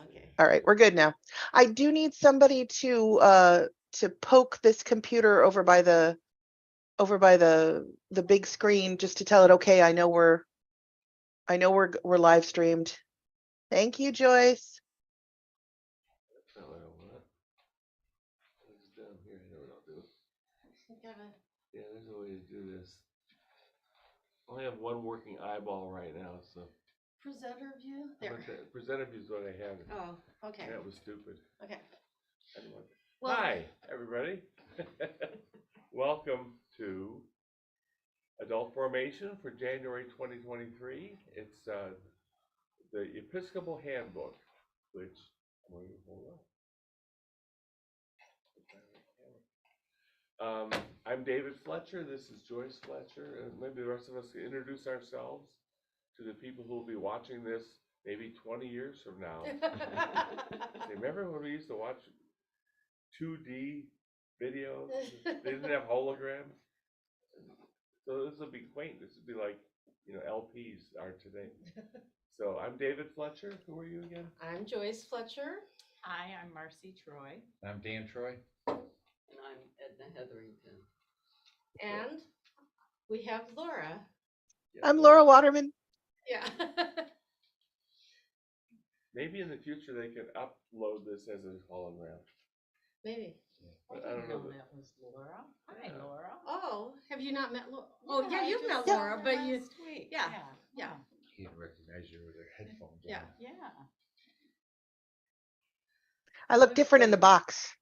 Okay. All right, we're good now. I do need somebody to poke this computer over by the big screen just to tell it, okay, I know we're live streamed. Thank you, Joyce. No, I don't want it. It's down here. I know what I'll do. Yeah, there's a way to do this. I only have one working eyeball right now, so. Presenter view? There. Presenter view is what I have. Oh, okay. That was stupid. Okay. I don't want that. Well, Hi, everybody. Welcome to Adult Formation for January 2023. It's the Episcopal Handbook, which I'm David Fletcher. This is Joyce Fletcher, and maybe the rest of us can introduce ourselves to the people who will be watching this maybe 20 years from now. Say, remember when we used to watch 2D videos? They didn't have holograms. So this will be quaint. This would be like, LPs are today. So I'm David Fletcher. Who are you again? I'm Joyce Fletcher. Hi, I'm Marcy Troy. I'm Dan Troy. And I'm Edna Hetherington. And we have Laura. Yeah, I'm Laura Waterman. Yeah. Maybe in the future they can upload this as a hologram. Maybe. But I I didn't don't know know. that was Laura. Hi, Yeah. Laura. Oh, have you not met Laura? Oh, yeah, I you've just met saw Laura, her but you. last week. Yeah, Yeah. yeah. Can't recognize you with their headphones Yeah. on. Yeah. I look different in the box.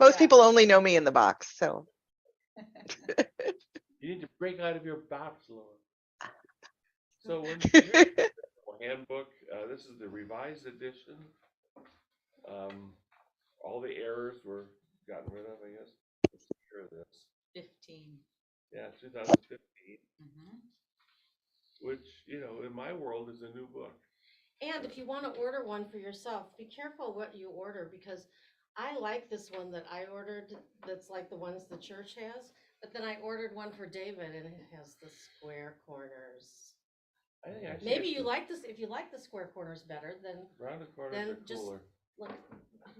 Most Yeah. people only know me in the box, so. You need to break out of your box, Laura. So when you hear the handbook, this is the revised edition. All the errors were gotten rid of, I guess. Let's hear this. 15. Yeah, 2015, Mm-hmm. which, in my world is a new book. And if you want to order one for yourself, be careful what you order because I like this one that I ordered that's like the ones the church has. But then I ordered one for David and it has the square corners. I think actually Maybe it's you the like this. If you like the square corners better, then rounded corners then are just- cooler. look.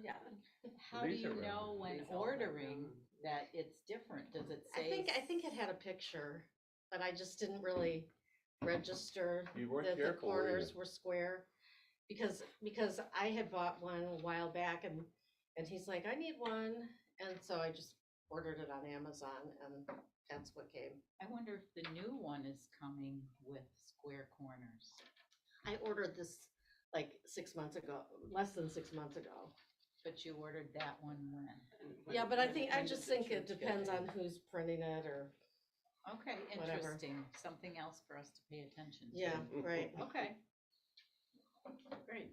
Yeah. How do These you are know round. when These all ordering round. that it's different? Does it say? I think it had a picture, but I just didn't really register You weren't that the careful, were you? corners were square. Because I had bought one a while back and he's like, I need one. And so I just ordered it on Amazon and that's what came. I wonder if the new one is coming with square corners. I ordered this like 6 months ago, less than 6 months ago. But you ordered that one when? And Yeah, but I when just did the think it church get depends it? on who's printing it or, Okay, Whatever. interesting. Something else for us to pay attention to. yeah, right. Okay. Great.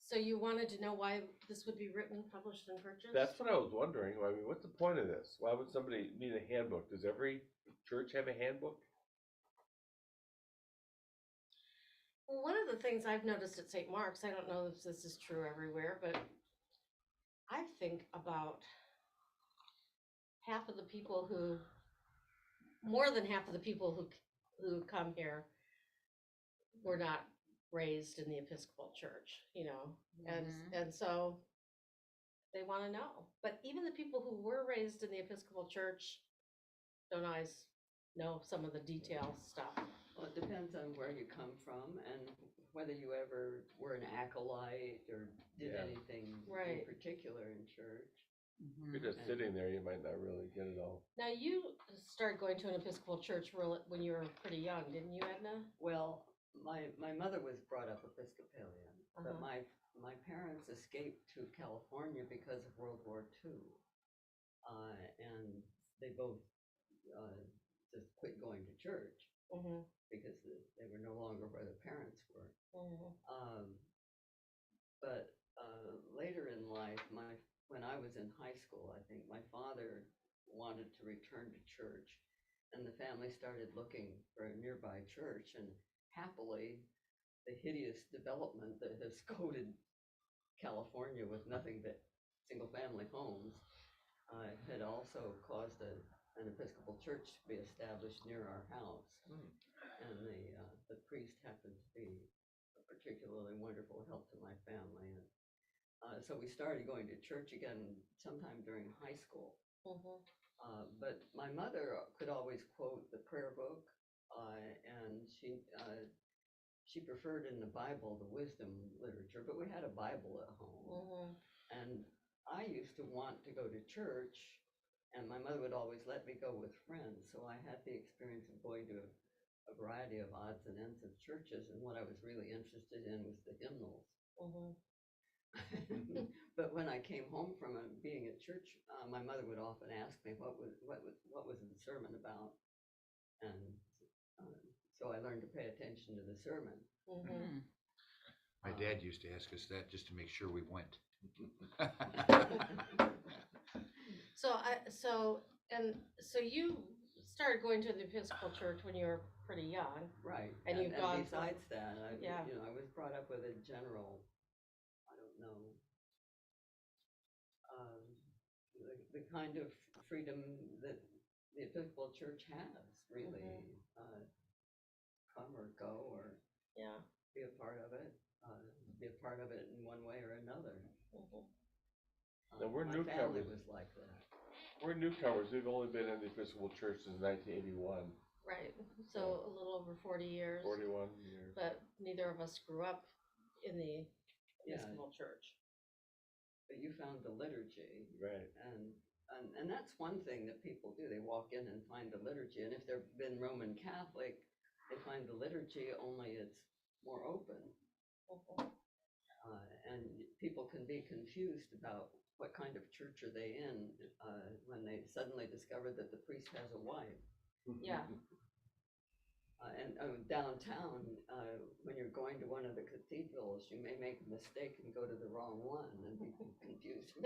So you wanted to know why this would be written, published and purchased? That's what I was wondering. I mean, what's the point of this? Why would somebody need a handbook? Does every church have a handbook? Well, one of the things I've noticed at St. Mark's, I don't know if this is true everywhere, but I think about more than half of the people who come here were not raised in the Episcopal Church, and so they want to know. But even the people who were raised in the Episcopal Church don't always know some of the detail stuff. Well, it depends on where you come from and whether you ever were an acolyte or did Yeah. anything Right. in particular in church. If Mhm. you're just sitting there, you might not really get it all. Now, you started going to an Episcopal church when you were pretty young, didn't you, Edna? Well, my mother was brought up Episcopalian, but Uh-huh. my parents escaped to California because of World War II. And they both just quit going to church Mm-hmm. because they were no longer where their parents were. Mm-hmm. But later in life, when I was in high school, I think my father wanted to return to church, and the family started looking for a nearby church, and happily, the hideous development that has coated California with nothing but single-family homes had also caused an Episcopal church to be established near our house, and the priest happened to be a particularly wonderful help to my family. And so we started going to church again sometime during high school. Mhm. But my mother could always quote the prayer book, and she preferred in the Bible the wisdom literature, but we had a Bible at home. Mhm. And I used to want to go to church, and my mother would always let me go with friends. So I had the experience of going to a variety of odds and ends of churches, and what I was really interested in was the hymnals. Mhm. But when I came home from being at church, my mother would often ask me what was the sermon about, and so I learned to pay attention to the sermon. Mhm. Hmm. My dad used to ask us that just to make sure we went. So you started going to the Episcopal Church when you were pretty young. Right. And you've gone from- besides that, Yeah. I was brought up with a general, I don't know, the kind of freedom that the Episcopal Church has, really. Come or go or Yeah. be a part of it, in one way or another. Mhm. Now, we're My family newcomers. was like that. We're newcomers. We've only been in the Episcopal Church since 1981, Right. So a little over 40 years. 41 years. But neither of us grew up in the Yeah. Episcopal Church. But you found the liturgy, Right. and that's one thing that people do. They walk in and find the liturgy, and if they've been Roman Catholic, they find the liturgy, only it's more open. Mhm. And people can be confused about what kind of church are they in when they suddenly discover that the priest has a wife. Yeah. And downtown, when you're going to one of the cathedrals, you may make a mistake and go to the wrong one and be confused.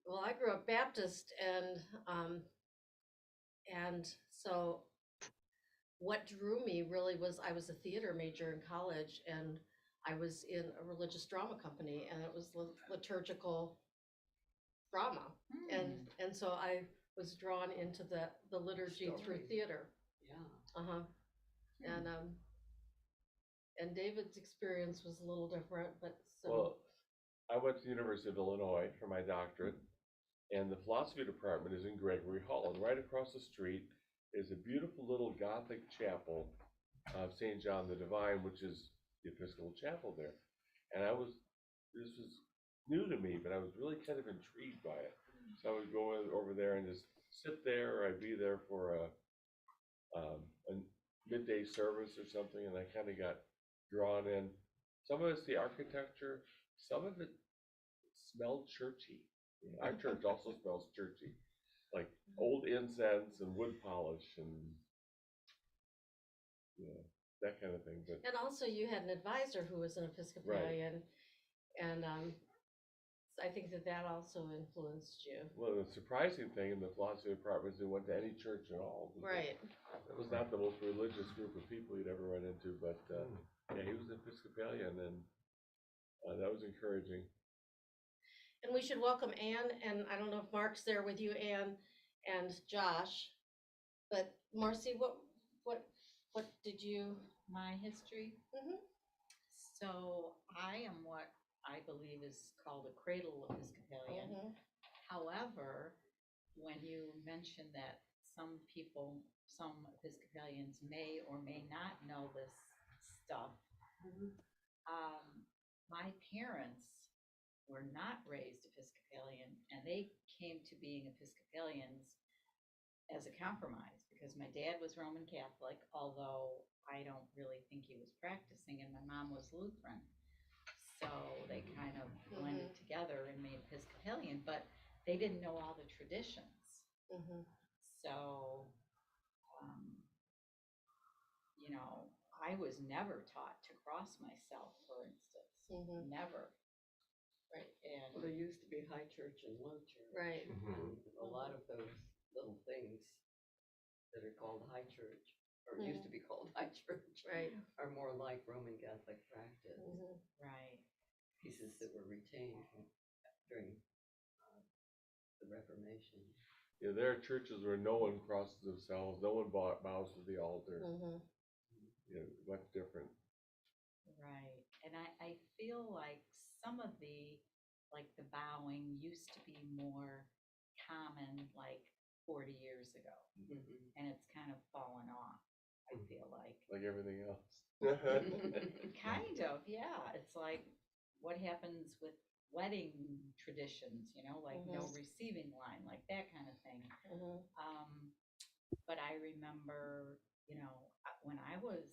Well, I grew up Baptist, and so what drew me really was I was a theater major in college, and I was in a religious drama company, and it was liturgical drama, and so I was drawn into the liturgy through Story. theater. Yeah. And David's experience was a little different, but so. Well, I went to the University of Illinois for my doctorate, and the philosophy department is in Gregory Hall, and right across the street is a beautiful little Gothic chapel of St. John the Divine, which is the Episcopal chapel there. And this was new to me, but I was really kind of intrigued by it. So I would go over there and just sit there, or I'd be there for a midday service or something, and I kind of got drawn in. Some of it's the architecture, some of it smelled churchy. Our church also smells churchy, like old incense and wood polish and that kind of thing. But And also you had an advisor who was an Episcopalian, and I think that also influenced you. well, the surprising thing in the philosophy department is they went to any church at all. Right. It was not the most religious group of people you'd ever run into, but yeah, he was an Episcopalian, and that was encouraging. And we should welcome Anne, and I don't know if Mark's there with you, Anne, and Josh. But Marcy, what did you? My history. Mhm. So I am what I believe is called a cradle Episcopalian. Mhm. However, when you mention that some Episcopalians may or may not know this stuff, my parents were not raised Episcopalian, and they came to being Episcopalians as a compromise, because my dad was Roman Catholic, although I don't really think he was practicing, and my mom was Lutheran. So they kind of blended together and made Episcopalian, but they didn't know all the traditions. Mhm. So, I was never taught to cross myself, for instance. Mhm. Never. Right. Well, there used to be high church and low church. Right. And a lot of those little things that are called high church, or used to be called high church, Right. are more like Roman Catholic practice. Mhm. Right. Pieces that were retained during the Reformation. Yeah, there are churches where no one crosses themselves, no one bows to the altar. Mhm. much different. Right, and I feel like some of like the bowing used to be more common like 40 years ago, Mhm. and it's kind of fallen off, I feel like. Like everything else. Kind of, yeah, it's like what happens with wedding traditions, like no receiving line, like that kind of thing. Mhm. But I remember, when I was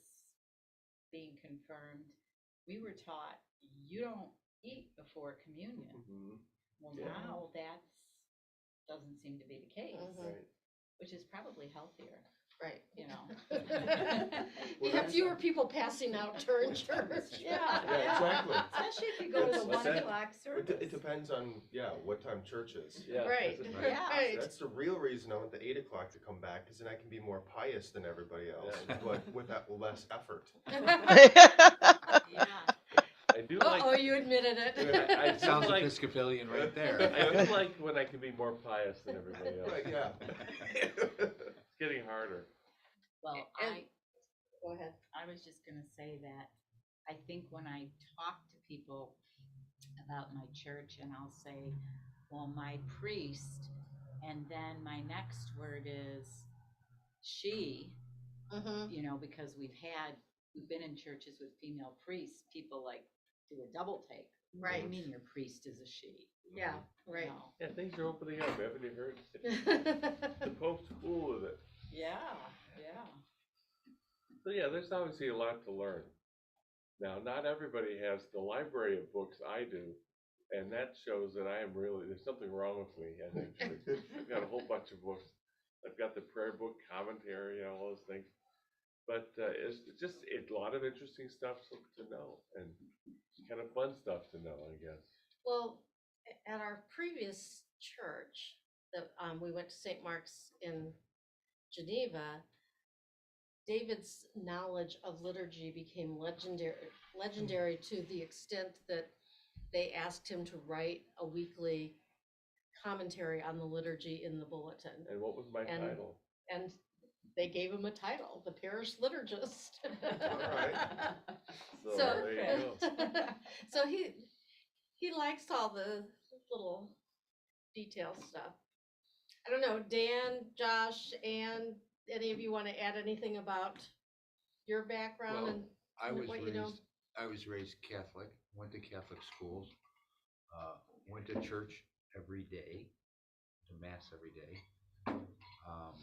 being confirmed, we were taught you don't eat before communion. Mhm. Well, Yeah. now doesn't seem to be the case, Right. which is probably healthier, Right. you know. You have fewer people passing out during church. Yeah, Yeah, exactly. Especially if you go to the What's 1 that? o'clock It, service. it depends on, what time church is. Yeah. Right, that's a- Right. Yeah. right. That's the real reason I want the 8 o'clock to come back, because then I can be more pious than everybody else, Yeah. but with that less effort. Yeah. I do like. Uh-oh, you admitted it. I do Sounds like. Episcopalian right I there. do like when I can be more pious than everybody else. Right, yeah. It's getting harder. Well, And- Go ahead. I was just gonna say that I think when I talk to people about my church and I'll say, well, my priest, and then my next word is she, Mhm. because we've been in churches with female priests, people like do a double take. What do Right. you mean your priest is a she? Yeah, You right. know? Yeah, things are opening up. Haven't you heard? The Pope's cool with it. Yeah, yeah. So yeah, there's obviously a lot to learn. Now, not everybody has the library of books I do, and that shows that there's something wrong with me. I think I've got a whole bunch of books. I've got the prayer book commentary and all those things. But it's a lot of interesting stuff to know, and kind of fun stuff to know, I guess. Well, at our previous church, we went to St. Mark's in Geneva. David's knowledge of liturgy became legendary to the extent that they asked him to write a weekly commentary on the liturgy in the bulletin. And what was my And- title? And they gave him a title, the parish liturgist. right. So So, there you go. so he likes all the little detail stuff. I don't know, Dan, Josh, and any of you want to add anything about your background Well, and I was what you know? raised Catholic, went to Catholic schools, went to church every day, to mass every day.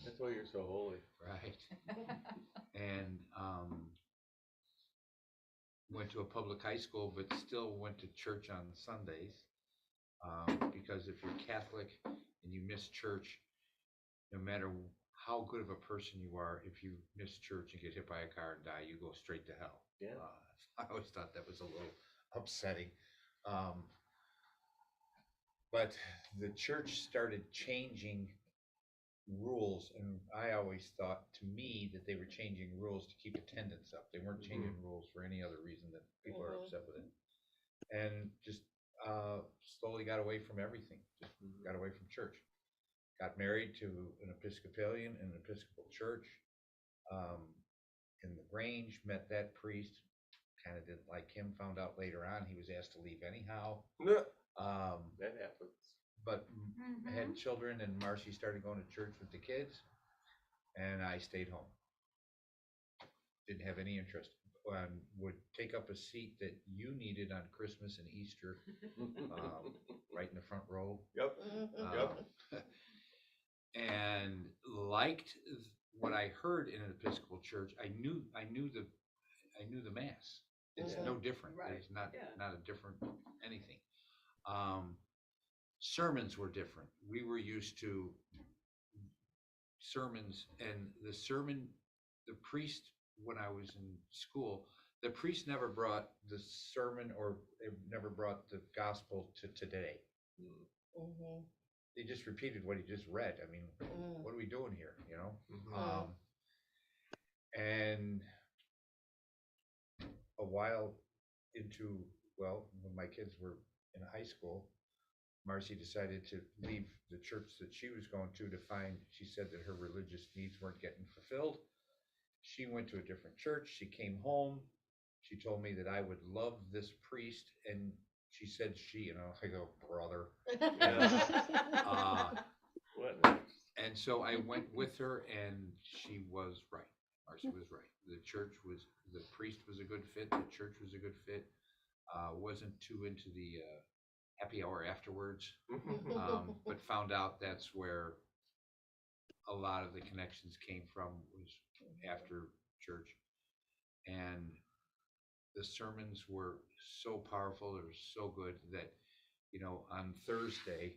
That's why you're so holy. Right. And went to a public high school, but still went to church on Sundays. Because if you're Catholic and you miss church, no matter how good of a person you are, if you miss church and get hit by a car and die, you go straight to hell. Yeah. I always thought that was a little upsetting. But the church started changing rules, and I always thought, to me, that they were changing rules to keep attendance up. They weren't changing rules for any other reason that people are upset with it. And just slowly got away from everything, just got away from church. Got married to an Episcopalian in an Episcopal church in the Grange, met that priest, kind of didn't like him, found out later on he was asked to leave anyhow. That happens. But I had children, and Marcy started going to church with the kids, and I stayed home. Didn't have any interest. Would take up a seat that you needed on Christmas and Easter, right in the front row. Yep. Um, and liked what I heard in an Episcopal church. I knew the mass. It's Yeah. no different. Right. It's not Yeah. not a different anything. Sermons were different. We were used to sermons, and the priest, when I was in school, the priest never brought the sermon, or they never brought the gospel to today. Mhm. They just repeated what he just read. I mean, what are we doing here, And a while into, when my kids were in high school, Marcy decided to leave the church that she was going to she said that her religious needs weren't getting fulfilled, she went to a different church. She came home. She told me that I would love this priest, and she said I go, brother. Uh, What? and so I went with her, and she was right. Marcy was right. The priest was a good fit. The church was a good fit. Wasn't too into the happy hour afterwards, but found out that's where a lot of the connections came from, was after church. And the sermons were so powerful, they were so good that, on Thursday,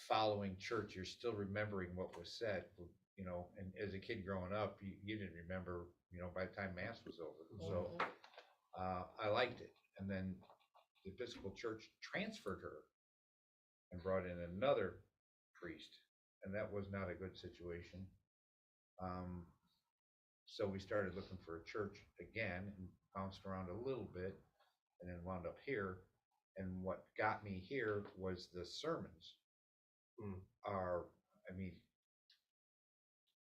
following church, you're still remembering what was said, and as a kid growing up, you didn't remember, by the time mass was over. So I liked it. And then the Episcopal Church transferred her and brought in another priest, and that was not a good situation. So we started looking for a church again and bounced around a little bit, and then wound up here. And what got me here was the sermons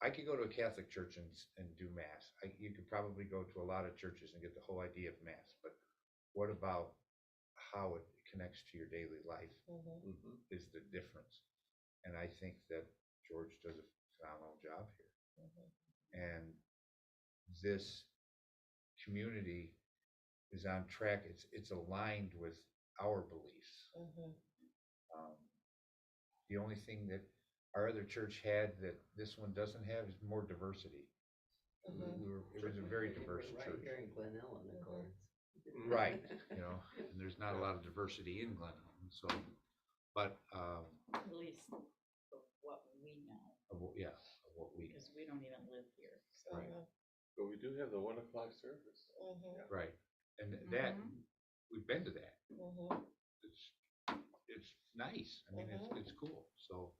I could go to a Catholic church and do mass. You could probably go to a lot of churches and get the whole idea of mass, but what about how it connects to your daily life is the difference. And I think that George does a phenomenal job here. And this community is on track. It's aligned with our beliefs. The only thing that our other church had that this one doesn't have is more diversity. It was a very diverse Right church. here in Glen Ellen, of course. Right, and there's not a lot of diversity in Glen Ellen, so, but, At least what we know, of what we, because we don't even live here. So. right, But we do have the 1 o'clock service. right, and that, we've been to that. It's nice, I mean, it's cool, so.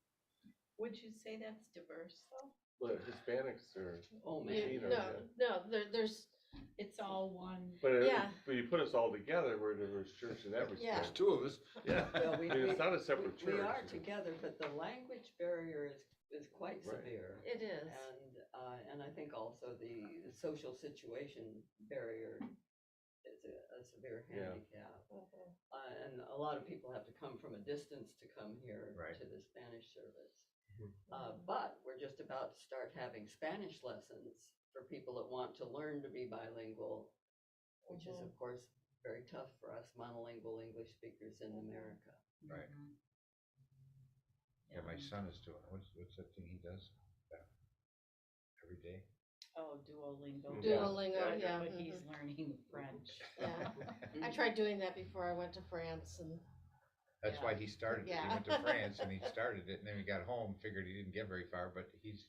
Would you say that's diverse though? But Hispanics are, Oh, man. Latino, No, there's, It's all one. but you put us all together, we're a diverse church in that Yeah. respect. Two of us. Yeah, Well, I mean, it's not a separate church. We are together, but the language barrier is quite Right. severe. it is. And I think also the social situation barrier is a severe Yeah. handicap. And a lot of people have to come from a distance to come here Right. to the Spanish service. But we're just about to start having Spanish lessons for people that want to learn to be bilingual, which is of course very tough for us monolingual English speakers in America. Right. Yeah, my son is doing, what's that thing he does? Every day? Oh, Duolingo. Duolingo, yeah. But he's learning French. Yeah. I tried doing that before I went to France, and That's why he started it. He Yeah. went to France and he started it, and then he got home, figured he didn't get very far, but he's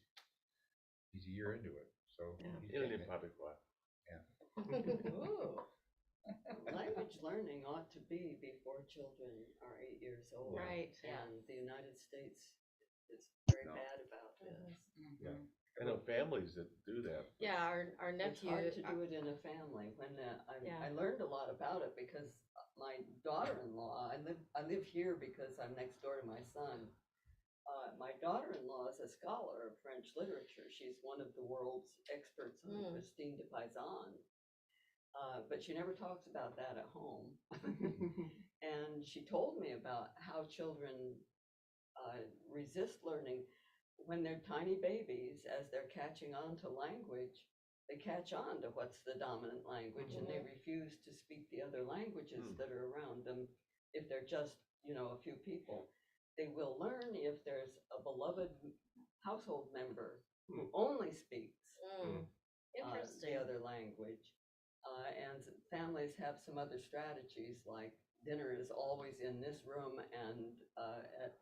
a year into it, so. Yeah. he's In getting an it. public way. Ooh. Language learning ought to be before children are 8 years old. right. And the United States is very No. bad about this. Yeah. I know families that do that. Yeah, our It's nephew. hard to do it in a family. When I learned a lot about it because my daughter-in-law, I live here because I'm next door to my son. My daughter-in-law is a scholar of French literature. She's one of the world's experts on Christine de Pizan. But she never talks about that at home. And she told me about how children resist learning when they're tiny babies. As they're catching on to language, they catch on to what's the dominant language, and they refuse to speak the other languages that are around them if they're just, a few people. They will learn if there's a beloved household member who only speaks Interesting. the other language. And families have some other strategies, like dinner is always in this room, and at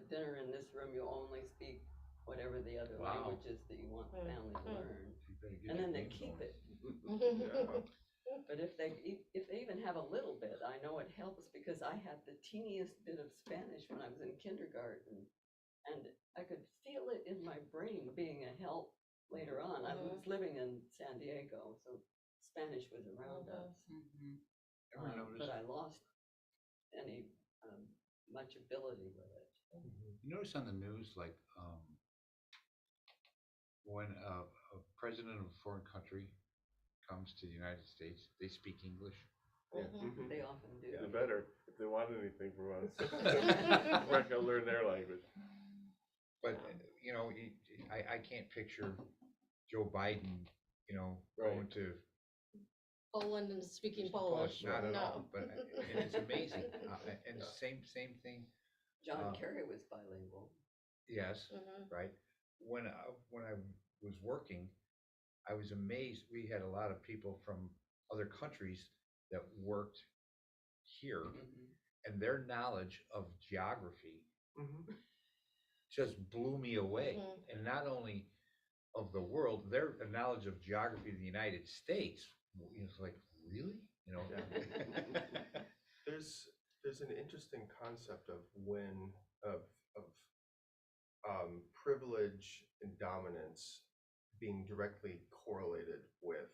dinner in this room, you only speak whatever the other Wow. language is that you want the family to learn, You better get and your then they game keep going. it. But if they even have a little bit, I know it helps, because I had the teeniest bit of Spanish when I was in kindergarten, and I could feel it in my brain being a help later on. I was living in San Diego, so Spanish was around us. Ever notice, But I lost any much ability with it. you notice on the news, like, when a president of a foreign country comes to the United States, they speak English. Yeah. Mhm. Mhm. They often do. The better, if they want anything from us. We're not gonna learn their language. But, you know, I can't picture Joe Biden, you know, Right. going to Poland and speaking Polish, Polish. not at no. all, but and it's amazing. And Yeah. same thing, John Uh, Kerry was bilingual. yes, Mhm. right? When I was working, I was amazed. We had a lot of people from other countries that worked here, Mhm. and their knowledge of geography Mhm. just blew me away. Mhm. And not only of the world, their knowledge of geography of the United States is like, really? You know? There's an interesting concept of when of privilege and dominance being directly correlated with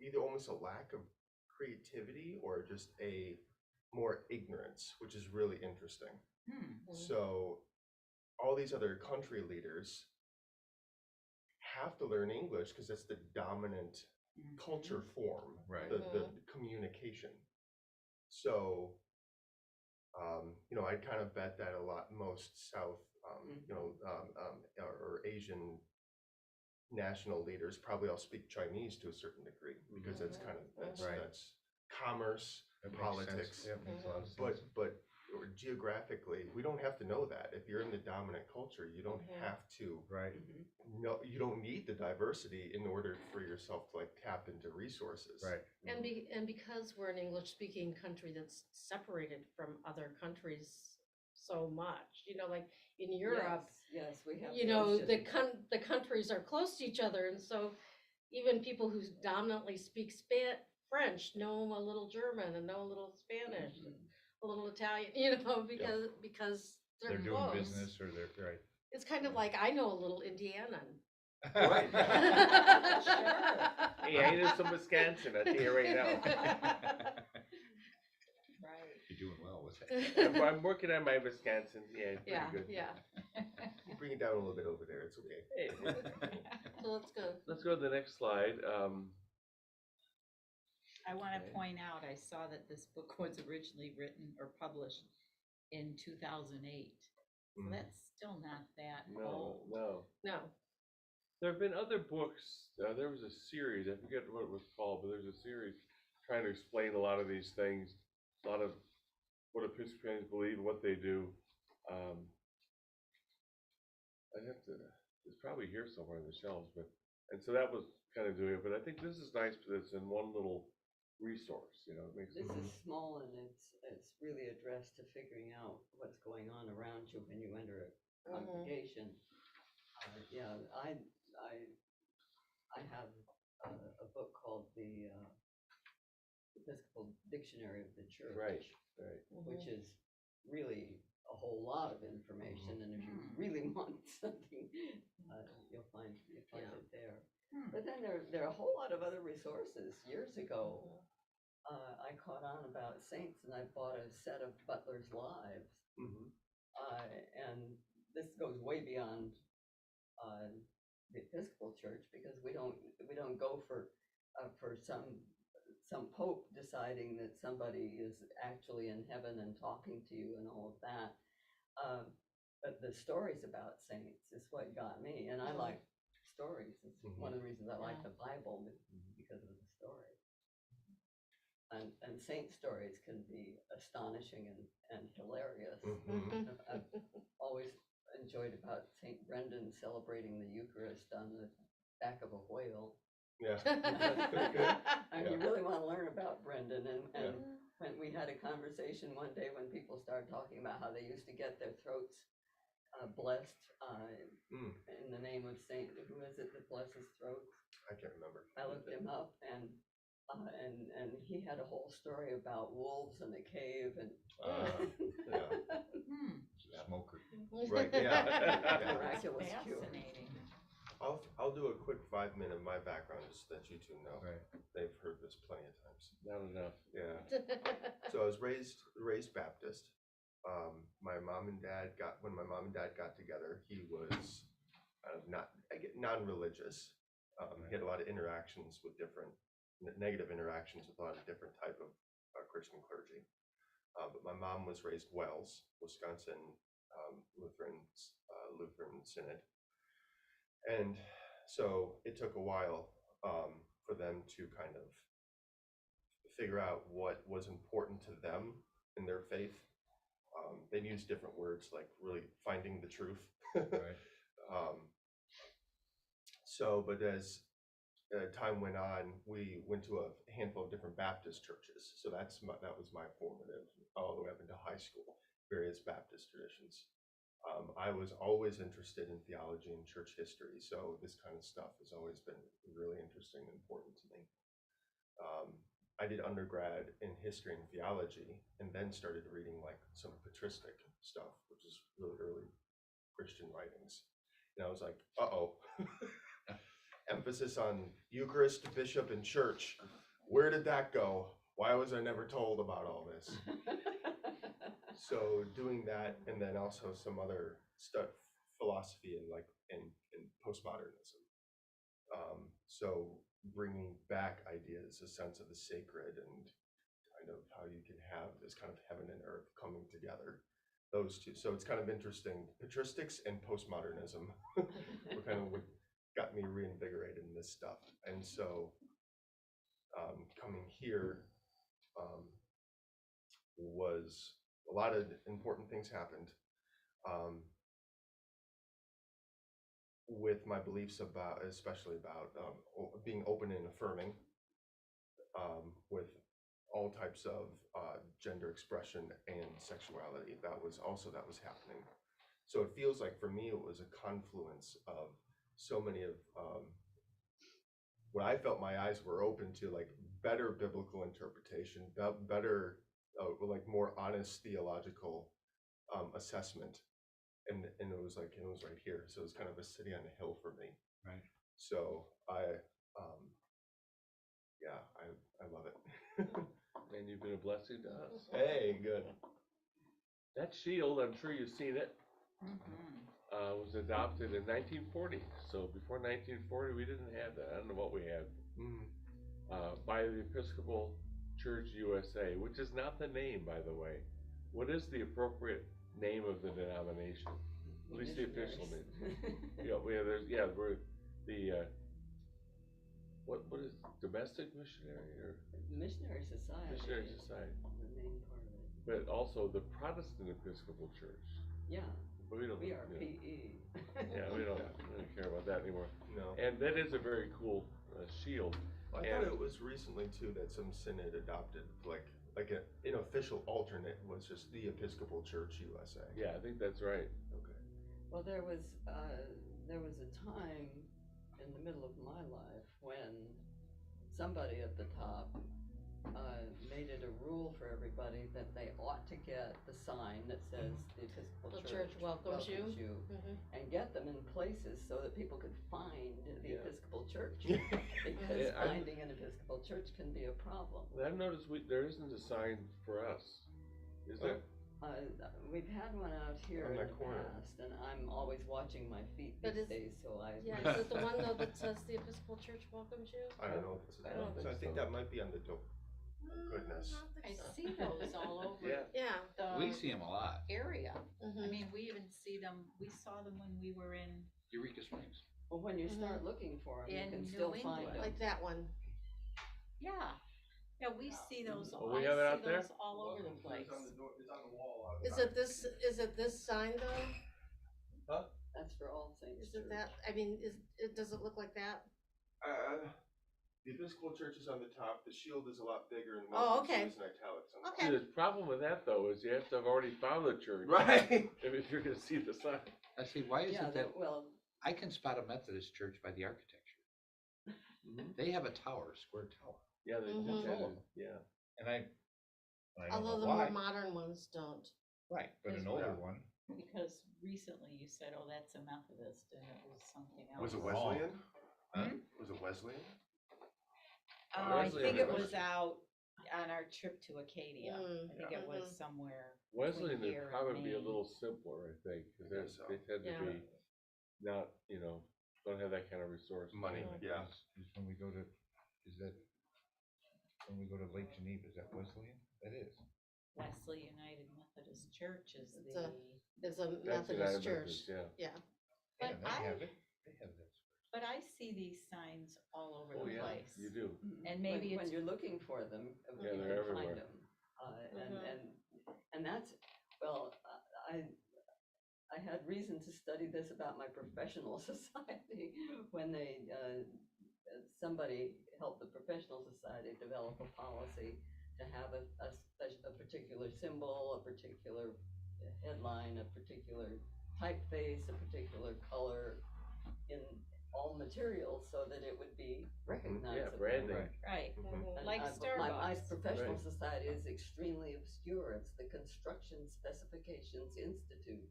either almost a lack of creativity or just a more ignorance, which is really interesting. Hmm. So all these other country leaders have to learn English because it's the dominant culture form, Right. the communication. So, you know, I kind of bet that a lot, most South, you know, or Asian national leaders probably all speak Chinese to a certain degree because that's kind of, Right. that's commerce, That makes sense. politics. Yeah, it makes a lot of sense. But or geographically, we don't have to know that. If you're in the dominant culture, you don't have to Right. know, you don't need the diversity in order for yourself to like tap into resources. Right. And because we're an English-speaking country that's separated from other countries so much, you know, like in Europe, Yes, we have. you know, those the different- the countries are close to each other, and so even people who dominantly speak French know a little German and know a little Spanish, and a little Italian, you know, because They're they're doing close. business or they're right. It's kind of like I know a little Indianan. Right. Sure. Hey, I know some Wisconsin, I'll tell you right now. Right. You're doing well with it. I'm working on my Wisconsin, yeah, it's Yeah, pretty good. yeah. You bring it down a little bit over there, it's okay. Hey, So let's go. let's go to the next slide. I want to Okay. point out, I saw that this book was originally written or published in 2008. So Mm. that's still not that No, old. no. No. There have been other books, there was a series, I forget what it was called, but there's a series trying to explain a lot of these things, a lot of what Episcopalians believe and what they do. I'd have to, it's probably here somewhere on the shelves, and so that was kind of doing it, but I think this is nice because it's in one little resource, you know, it makes This it. is small and it's really addressed to figuring out what's going on around you when you enter a congregation. Yeah, I have a book called the Episcopal Dictionary of the Church. Right. Which is really a whole lot of information, and if you really want something, you'll find it there. But then there are a whole lot of other resources. Years ago, I caught on about saints, and I bought a set of Butler's Lives, and this goes way beyond the Episcopal Church because we don't go for some pope deciding that somebody is actually in heaven and talking to you and all of that. But the stories about saints is what got me, and I like stories. It's one of the reasons I like the Bible because of the stories. And saint stories can be astonishing and hilarious. I've always enjoyed about Saint Brendan celebrating the Eucharist on the back of a whale. Yeah. And you really want to learn about Brendan, and when we had a conversation one day when people started talking about how they used to get their throats blessed in the name of Saint, who is it that blesses throats? I can't remember. I looked him up, and he had a whole story about wolves in a cave and Smoker. Right, yeah. miraculous cure. Fascinating. I'll do a quick 5 minute of my background just so that you two know. Right. They've heard this plenty of times. Not enough. Yeah. So I was raised Baptist. When my mom and dad got together, he was not, non-religious. He had a lot of interactions with different, negative interactions with a lot of different type of Christian clergy. But my mom was raised Wells, Wisconsin, Lutheran Synod. And so it took a while for them to kind of figure out what was important to them in their faith. They'd use different words like really finding the truth. Right. But as time went on, we went to a handful of different Baptist churches. So that was my formative all the way up into high school, various Baptist traditions. I was always interested in theology and church history, so this kind of stuff has always been really interesting and important to me. I did undergrad in history and theology, and then started reading like some patristic stuff, which is really early Christian writings. And I was like, uh-oh. Emphasis on Eucharist, bishop, and church. Where did that go? Why was I never told about all this? So doing that, and then also some other stuff, philosophy and postmodernism. So bringing back ideas, a sense of the sacred, and kind of how you can have this kind of heaven and earth coming together. Those two. So it's kind of interesting. Patristics and postmodernism were kind of what got me reinvigorated in this stuff. And so coming here was a lot of important things happened with my beliefs about, especially about being open and affirming with all types of gender expression and sexuality. That was happening. So it feels like for me, it was a confluence of so many of what I felt my eyes were open to, like better biblical interpretation, better, like more honest theological assessment. And it was right here. So it was kind of a city on a hill for me. Right. So I love it. And you've been a blessing to us. Hey, good. That shield, I'm sure you've seen it, Mhm. was adopted in 1940. So before 1940, we didn't have that. I don't know what we had. By the Episcopal Church USA, which is not the name, by the way. What is the appropriate name of the denomination? At least the official name. We're the what is domestic missionary or Missionary Society. missionary is society, The main part of it. but also the Protestant Episcopal Church. Yeah, But we don't. we are yeah. PE. Yeah, we don't care about that anymore. No. And that is a very cool shield. I thought it was recently too that some synod adopted like an official alternate was just the Episcopal Church USA. Yeah, I think that's right. Okay. Well, there was a time in the middle of my life when somebody at the top made it a rule for everybody that they ought to get the sign that says the Episcopal The church welcomes you. Mhm. and get them in places so that people could find the Yeah. Episcopal Church. Yeah. Because Yeah, finding an Episcopal Church can be a problem. I've noticed there isn't a sign for us. Is there? We've had one out here On in that the corner. past, and I'm always watching my feet But these is- days, so I. Yeah, is it the one though that says the Episcopal Church welcomes you? I don't know if it's I don't so I think think so. that might be on the door. Goodness. I see those all over Yeah. Yeah. the We see them a lot. area. I Mhm. mean, we even see them, we saw them when we were in, Eureka Springs. Well, when you start looking for them, you In can New still find England. them. Like that one. yeah. Yeah, we see those, Oh, we I have it out see there? those all over the place. Is it this sign though? That's for All Saints Is it Church. that, I mean, does it look like that? The Episcopal Church is on the top. The shield is a lot bigger and Oh, welcomes you okay. is in italics on the Okay. See, the problem with that though is you have to have already found the church. Right. If you're gonna see the sign. I see, why is Yeah, it that, well, I can spot a Methodist church by the architecture. They have a tower, a square tower. Yeah, they Mhm. did that. Yeah. And I don't Although know the why. more modern ones don't. Right, but an As older well. one. Because recently you said, oh, that's a Methodist, and it was something else. Was it Oh. Wesleyan? Huh? Was it Wesleyan? I Wesley think or it was Wesleyan? out on our trip to Acadia. Mm, I think yeah. it was Mhm. somewhere. Wesleyan here would in probably be a Maine. little simpler, I think, because I guess so. they tend to Yeah. be not, you know, don't have that kind of resource. Money, yeah. Is when we go to, is that, when we go to Lake Geneva, is that Wesleyan? That is. Wesley United Methodist Church is It's a- the, It's a That's Methodist United church. Methodist, yeah. Yeah. Yeah, But they I- have it. They have that. but I see these signs all over Oh, the yeah, place. you do. And maybe when it's- you're looking for them, Yeah, you they're can find everywhere. them. Mhm. And that's, well, I had reason to study this about my professional society when they, somebody helped the professional society develop a policy to have a particular symbol, a particular headline, a particular typeface, a particular color in all materials so that it would be recognizable. branding. Right. right, Mhm. like My Starbucks. professional Right. society is extremely obscure. It's the Construction Specifications Institute.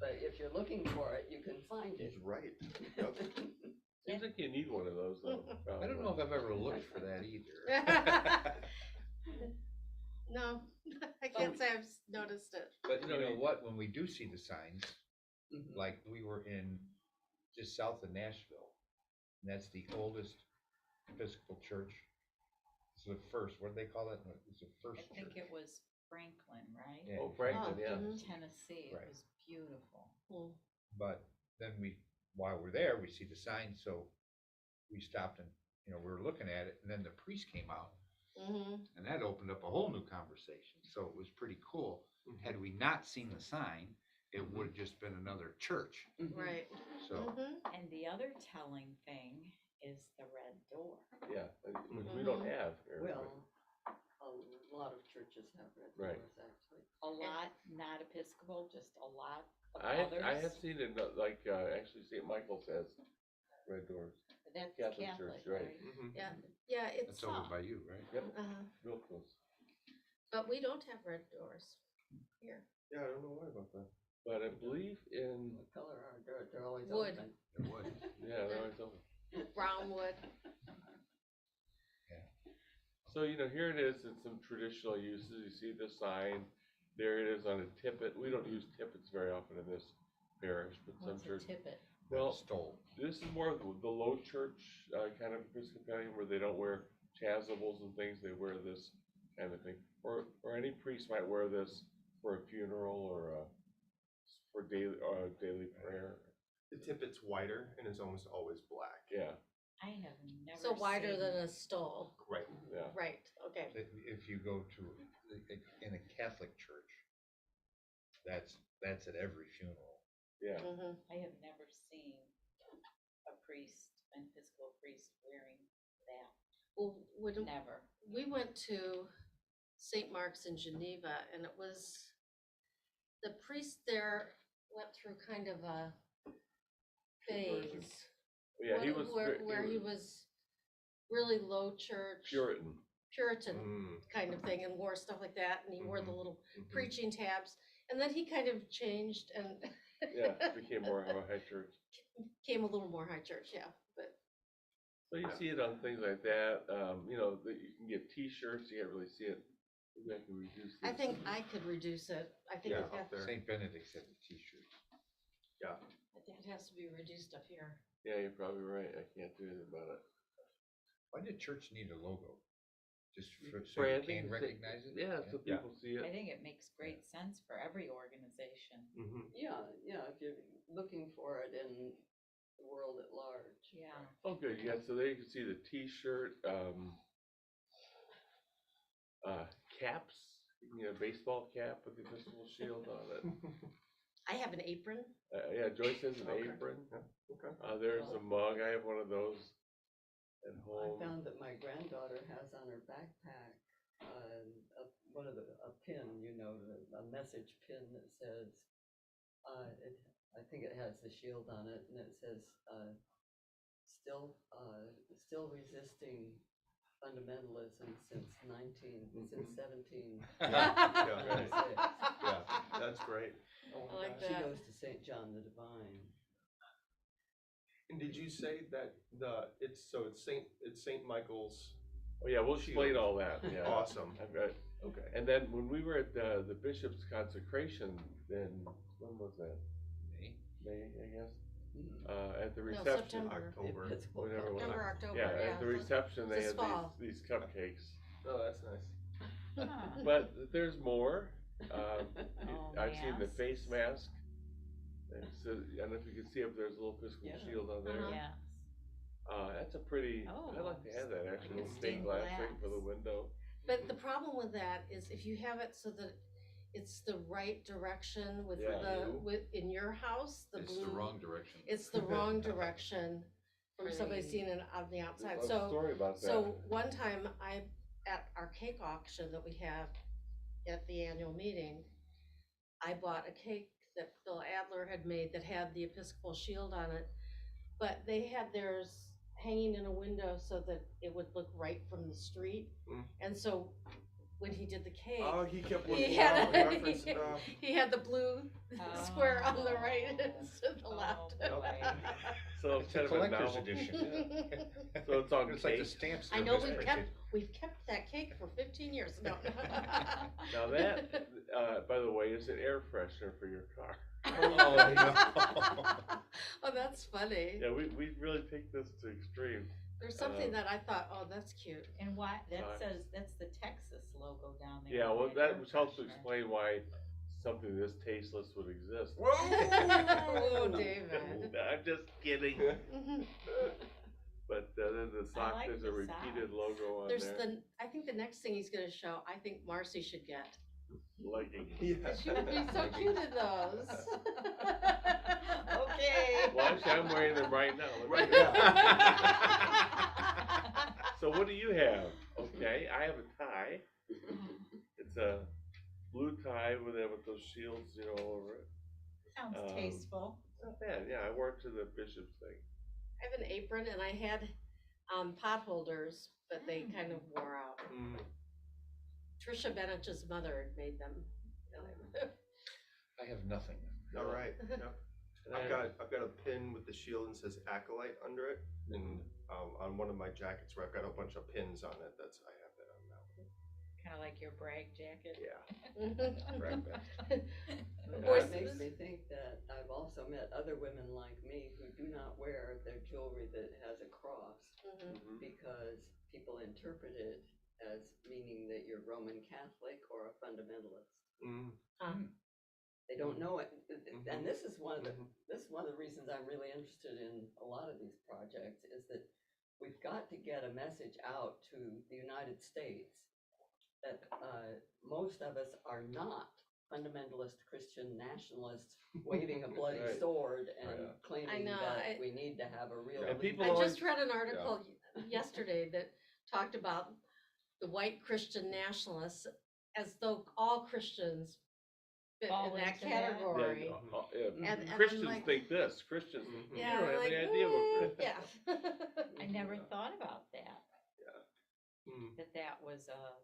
But if you're looking for it, you can find it. He's right. Yep. Seems like you need one of those though. I don't know if I've ever looked for that either. No, I can't say I've noticed it. But You you know, know you- what, when we do see the signs, Mhm. like we were in just south of Nashville, and that's the oldest Episcopal church. It's the first, what do they call it? It's the I first church. think it was Franklin, right? Yeah, Oh, Franklin, Oh, yeah. mhm. Tennessee, it Right. was beautiful. Mm. But then while we're there, we see the sign, so we stopped and, you know, we were looking at it, and then the priest came out, Mhm. and that opened up a whole new conversation, so it was pretty cool. Had we not seen the sign, it would have just been another church, Mhm. Right. so. Mhm. And the other telling thing is the red door. Yeah, which we don't have here. but- Well, a lot of churches have red Right. doors, actually. A lot, not Episcopal, just a lot of I others. have seen it, like, actually St. Michael's has red doors, But that's Catholic Catholic, Church, right. right? Mhm. Yeah, yeah, it's That's over soft. by you, right? Yep, Uh-huh. real close. But we don't have red doors here. Yeah, I don't know why about that. But I believe in, What color are, they're always Wood. open. There was. yeah, they're always open. Brown wood. So, you know, here it is in some traditional uses. You see the sign. There it is on a tippet. We don't use tippets very often in this parish, but some What's a churches. tippet? Well, Stole. this is more of the low church kind of Episcopalian where they don't wear chasubles and things. They wear this kind of thing. Or any priest might wear this for a funeral or for daily prayer. The tippet's wider and is almost always black. Yeah, I have never So wider seen- than a stole. Right. yeah. Right, okay. If you go to, in a Catholic church, that's at every funeral. Yeah. Mhm. I have never seen a priest, an Episcopal priest wearing that. Well, when Never. we went to St. Mark's in Geneva, and it was, the priest there went through kind of a Conversion. phase. Yeah, he was Where he was really low church. Puritan. Puritan Mm. kind of thing, and wore stuff like that, and he wore the Mhm. little Mhm. preaching tabs, and then he kind of changed and Yeah, became more of a high church. came a little more high church, yeah, but So you see it on things like that, you know, that you can get T-shirts, you can't really see it. Maybe I can reduce this. I think I could reduce it. I think Yeah, it up there. St. Benedict's had the t-shirts. Yeah. that has to be reduced up here. Yeah, you're probably right, I can't do anything about it. Why did church need a logo? Just so you Branding, can recognize it? Yeah, so Yeah. people see I it. think it makes great sense for every organization. Mhm. Yeah, if you're looking for it in the world at large. Yeah. Oh, good, yeah, so there you can see the T-shirt, caps, you know, baseball cap with the Episcopal shield on it. I have an apron. Yeah, Joyce has an Okay. apron, Okay. there's a mug, I have one of those at I home. found that my granddaughter has on her backpack, a pin, you know, a message pin that says, I think it has the shield on it, and it says, still resisting fundamentalism since 17. Yeah, Right. yeah, that's great. I like She that. goes to St. John the Divine. And did you say that it's St. Michael's? Oh, yeah, we'll explain all that, yeah. Awesome. I've got, Okay. and then when we were at the bishop's consecration, then, when was that? Me? May, I guess? at the No, reception. September. October. Whenever it was. September, October, Yeah, yeah. at the reception, they This had fall. these cupcakes. Oh, that's nice. Huh. But there's more. Oh, I've seen the masks. face mask. It's, I don't know if you can see up there's a little Episcopal Yeah. shield on there. Uh-huh. Yes. That's a pretty, Oh, I'd like to have that like actually, a little stained stained glass thing for the glass. window. But the problem with that is if you have it so that it's the right direction with Yeah. in your house, the It's blue. the wrong direction. It's the wrong direction from For somebody the- seeing it on the outside. There's a So, story about that. so one time at our cake auction that we have at the annual meeting, I bought a cake that Phil Adler had made that had the Episcopal shield on it, but they had theirs hanging in a window so that it would look right from the street. Mm. And so when he did the cake, Oh, he kept he looking had, out in reference. he had the blue square on the right Oh. instead of the left. Oh, boy. So It's kind a of a collector's novel. edition. So it's on It's like the cake. stamps. I that know was printed. we've kept that cake for 15 years. No. Now that, by the way, is an air freshener for your car. Oh, no. Oh, that's funny. Yeah, we really take this to extreme. There's something that I thought, oh, that's cute. And why, that Nice. says, that's the Texas logo down there. Yeah, well, air that helps to freshener. explain why something this tasteless would exist. Oh, David. I'm just kidding. But then the I sock, like there's a the repeated socks. logo on There's there. I think the next thing he's gonna show, I think Marcy should get. Leggings. She would be so cute in those. Okay. Well, actually, I'm wearing them right now. Look Right at that. So what do you have? Okay, I have a tie. It's a blue tie with those shields, all over it. Sounds tasteful. It's not bad. Yeah, I wore it to the bishop's thing. I have an apron and I had pot holders, but they kind of wore out. Mm. Trisha Bennett's mother had made them. I have nothing. All right. Yep. And I've got a pin with the shield and says acolyte under it, and on one of my jackets where I've got a bunch of pins on it, I have that on that one. Kind of like your brag jacket. Yeah. Brag vest. Boys, It makes me think that I've also met other women like me who do not wear their jewelry that has a cross Mhm. Mhm. because people interpret it as meaning that you're Roman Catholic or a fundamentalist. Mm. They don't know it, and Mhm. this is one of the Mhm. this is one of the reasons I'm really interested in a lot of these projects is that we've got to get a message out to the United States that most of us are not fundamentalist Christian nationalists waving a bloody Right. sword and Right. claiming I know, that we need to have a real. And people I always- just read an article yesterday that talked about the white Christian nationalists as though all Christians fit Fall in that into that? category. And I'm Christians like- think this. Christians, Mhm. Yeah, you don't have like, any idea what. yeah. I never thought about that, Mm. that was a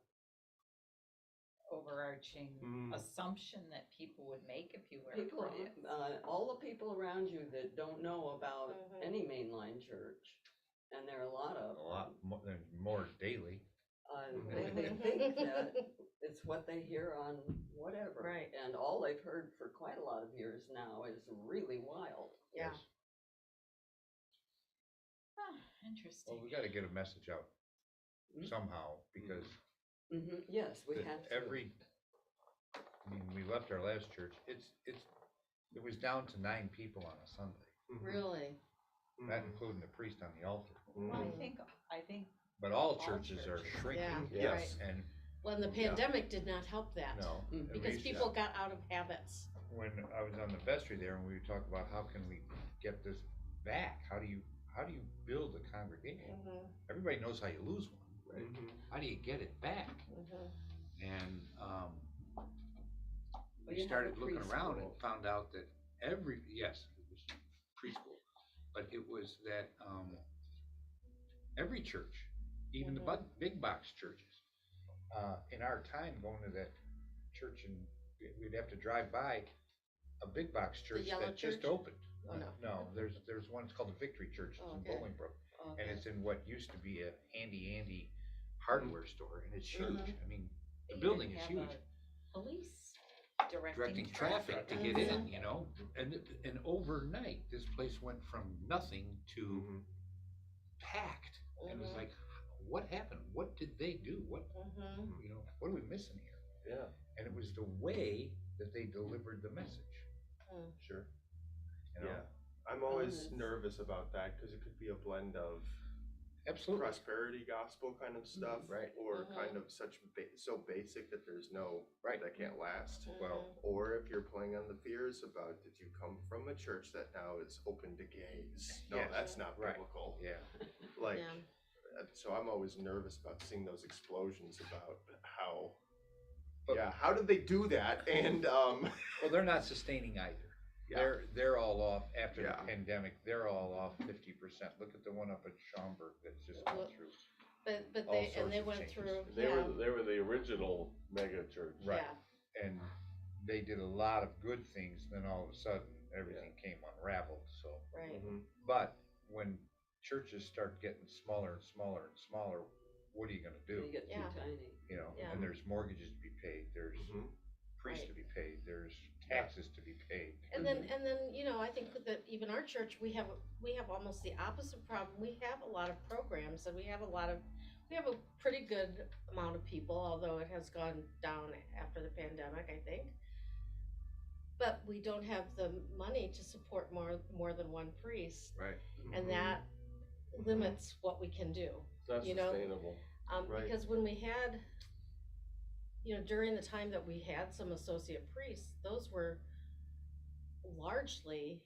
overarching Mm. assumption that people would make if you wear a People, cross. all the people around you that don't know about Mhm. any mainline church, and there are a lot of A lot more, there's more daily. they think that it's what they hear on whatever. Right. And all they've heard for quite a lot of years now is really wild. Yeah. Yes. Ah, Well, interesting. we gotta get a message out Mhm. somehow, because Yes, we that have to. I mean, we left our last church, it was down to 9 people on a Sunday, Mhm. Really? not Mhm. including the priest on the altar. Well, I Mhm. think But all All churches are churches. shrinking. Yeah, Yes. And, Well, the Yeah. pandemic did not help that. no. Mm. and Because we- people got out of habits. When I was on the vestry there and we were talking about how can we get this back, how do you build a congregation? Mhm, Everybody knows how you lose one, right? Mhm. How do you get it back? mhm. And Well, we you have started a looking around and preschool. found out that yes, it was preschool, but it was that every church, even the big box churches, in our time going to that church, and we'd have to drive by a big box church Yellow that just Church? opened. Oh, no. No, there's one, it's called the Victory Church, it's Oh, in okay. Bolingbrook, and Okay. it's in what used to be a handy Andy hardware store, and it's huge. Mhm. I mean, they the building even is have huge. a police directing traffic to get in, you know? And overnight, this place went from nothing to Mhm. packed. And it was Mhm. like, what happened? What did they do? What, Mhm. you know, what are we missing here? Yeah. And it was the way that they delivered the message, Mm. Sure. you know? Yeah. I'm always it's- nervous about that because it could be a blend of Absolutely. prosperity gospel kind of stuff, Right. or Mhm. kind of such so basic that there's no Right. that can't last. Well, Or if you're playing on the fears about, did you come from a church that now is open to gays? No, Yes. that's not Right. biblical. yeah. Like, Yeah. so I'm always nervous about seeing those explosions about how, But- yeah, how did they do that? And Well, they're not sustaining either. Yeah. They're all off after the Yeah. pandemic. They're all off 50%. Look at the one up at Schaumburg that's just gone Well, through. But All they, sorts and they of went changes. through, They yeah, were the original mega church. Right. yeah, And they did a lot of good things. Then all of a sudden, everything came unraveled. So, right. Mhm. but when churches start getting smaller and smaller and smaller, what are you going to They do? get too Yeah. tiny. You know, Yeah. and there's mortgages to be paid. There's Mhm. priests Right. to be paid. There's taxes to be paid. And then, you know, I think that even our church, we have almost the opposite problem. We have a lot of programs and we have a pretty good amount of people, although it has gone down after the pandemic, I think. But we don't have the money to support more than one priest, Right. and that limits what we can do. It's not You know, sustainable. Right. Because when we had, you know, during the time that we had some associate priests, those were largely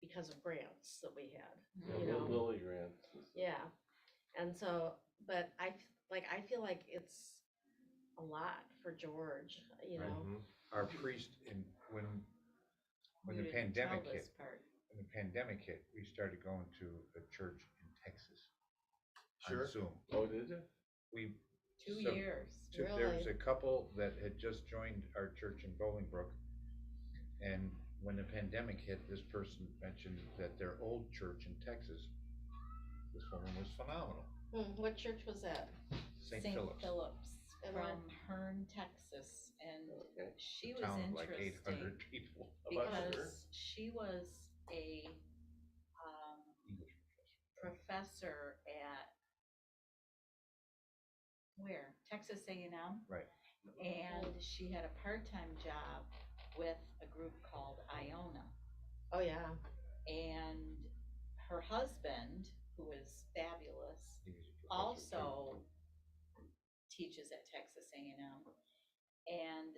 because of grants that we had. Yeah, You know. Lily grants. Yeah, and so, but I feel like it's a lot for George, you Right. know. Mhm. Our priest, when You the didn't tell pandemic this hit, part. we started going to a church in Texas Sure. on Zoom. Oh, did you? We 2 so- years. There was Really? a couple that had just joined our church in Bolingbrook, and when the pandemic hit, this person mentioned that their old church in Texas, this woman was phenomenal. What church was that? St. Philip's, And From Hearn, Texas, and Okay. she a was town of like interesting 800 people. About because she was a English professor at where? Texas A&M. Right. And she had a part-time job with a group called Iona. Oh, yeah. And her husband, who is fabulous, He was a professor, too. also teaches at Texas A&M. And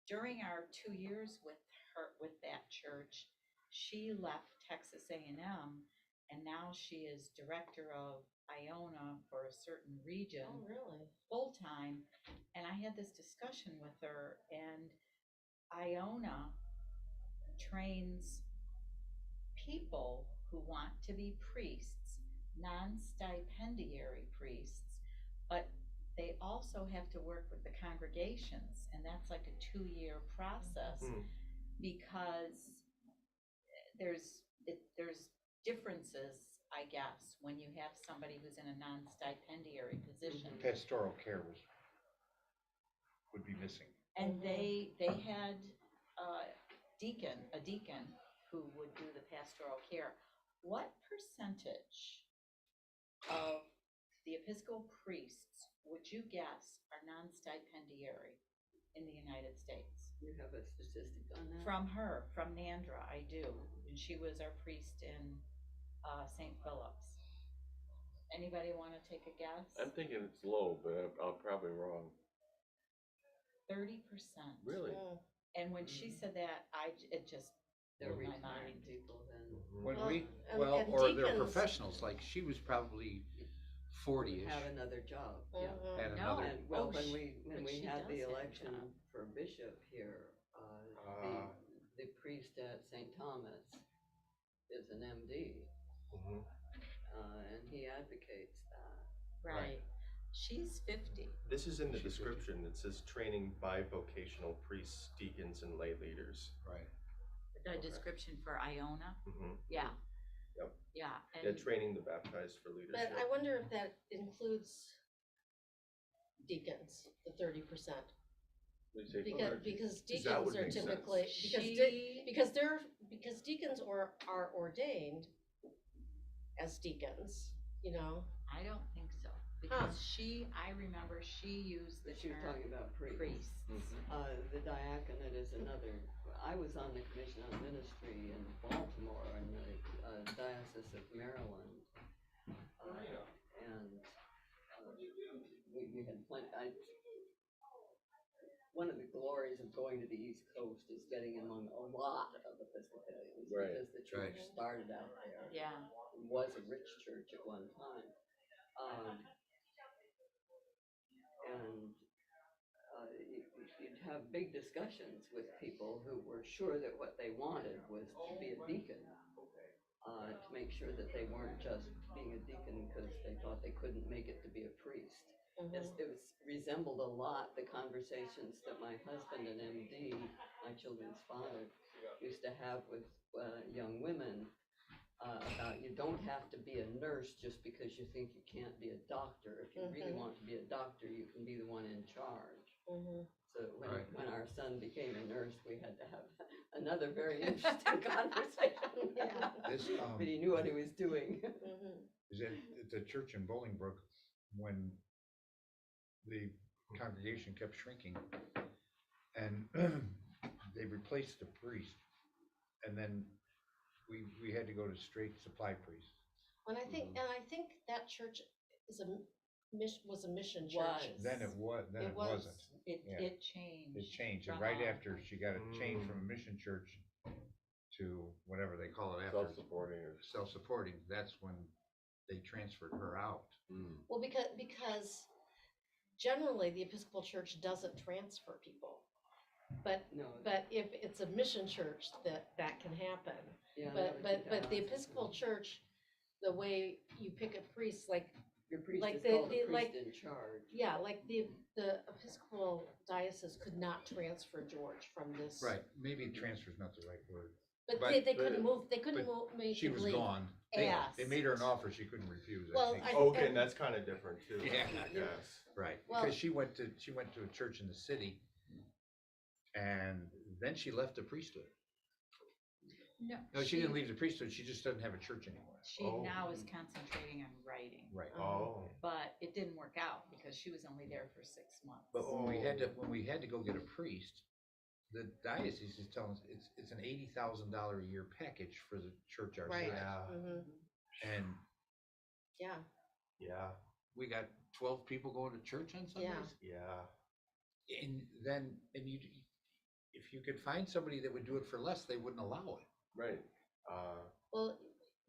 during our 2 years with that church, she left Texas A&M, and now she is director of Iona for a certain region. Oh, really? Full-time, and I had this discussion with her, and Iona trains people who want to be priests, non-stipendiary priests, but they also have to work with the congregations, and that's like a 2-year process because there's differences, I guess, when you have somebody who's in a non-stipendiary position. Pastoral care would be missing. And they had a deacon who would do the pastoral care. What percentage of the Episcopal priests would you guess are non-stipendiary in the United States? You have a statistic on that? From Nandra, I do, and she was our priest in St. Philip's. Anybody want to take a guess? I'm thinking it's low, but I'm probably wrong. 30%. Really? And when she said that, it just They're blew my retired mind. people then. When Well, and or they're deacons- professionals, like she was probably 40-ish. Have another job, yeah. Mhm. And No, another, And well, Oh, when but we she had does the have a election job. for bishop here, the priest at St. Thomas is an MD, Mhm. and he advocates that. Right. She's 50. This is in the She's description. It says training bivocational priests, deacons, and lay leaders. right. The description for Iona. Mhm. Yeah. Yep. Yeah. Yeah, And training the baptized for leadership. But I wonder if that includes deacons, the 30%. We say because, clergy. because that would deacons are make sense. typically, because deacons are ordained as deacons, you know? I don't think so, because I remember she used the She was term talking about priests. priests. The diaconate is another, I was on the Commission on Ministry in Baltimore in the Diocese of Maryland. And we had plenty, one of the glories of going to the East Coast is getting among a lot of Episcopalians. Right. Because the church Right. started out there. Yeah. It was a rich church at one time. And you'd have big discussions with people who were sure that what they wanted was to be a deacon, to make sure that they weren't just being a deacon because they thought they couldn't make it to be a priest. It resembled a lot the conversations that my husband and MD, my children's father, used to have with young women about you don't have to be a nurse just because you think you can't be a doctor. If you really want to be a doctor, you can be the one in charge. So when our son became a nurse, we had to have another very interesting conversation. This, But he knew what he was doing. is at the church in Bolingbrook, when the congregation kept shrinking, and they replaced the priest, and then we had to go to straight supply priest. And I think that church was a mission church. Then it It wasn't. Yeah. It changed. It changed, and from right a- after she got it changed from a mission church to whatever they call it after. Self-supporting or. Self-supporting, that's when they transferred her out. Well, because generally the Episcopal Church doesn't transfer people. But if it's a mission church, that can happen. Yeah, But the Episcopal Church, the way you pick a priest, like, your priest like is the- called a the- priest like- in charge. yeah, like the Episcopal diocese could not transfer George from this. Right, maybe transfer's not the right word. But But- they couldn't move, they couldn't but move, She was basically gone. They asked. made her an offer she couldn't refuse, I Well, think. Okay, and that's kind of different too. Yeah. Yes. Right, Well- because she went to a church in the city, and then she left the priesthood. No, she didn't leave the priesthood, she just doesn't have a church anymore. She Oh. now is concentrating on writing. Right. Oh. But it didn't work out because she was only there for 6 months. But when we had to go get a priest, the diocese is telling us it's an $80,000 a year package for the church our Right. size. Yeah. And Yeah, Yeah. we got 12 people going to church on Sundays. Yeah. And then, if you could find somebody that would do it for less, they wouldn't allow it. Right. well,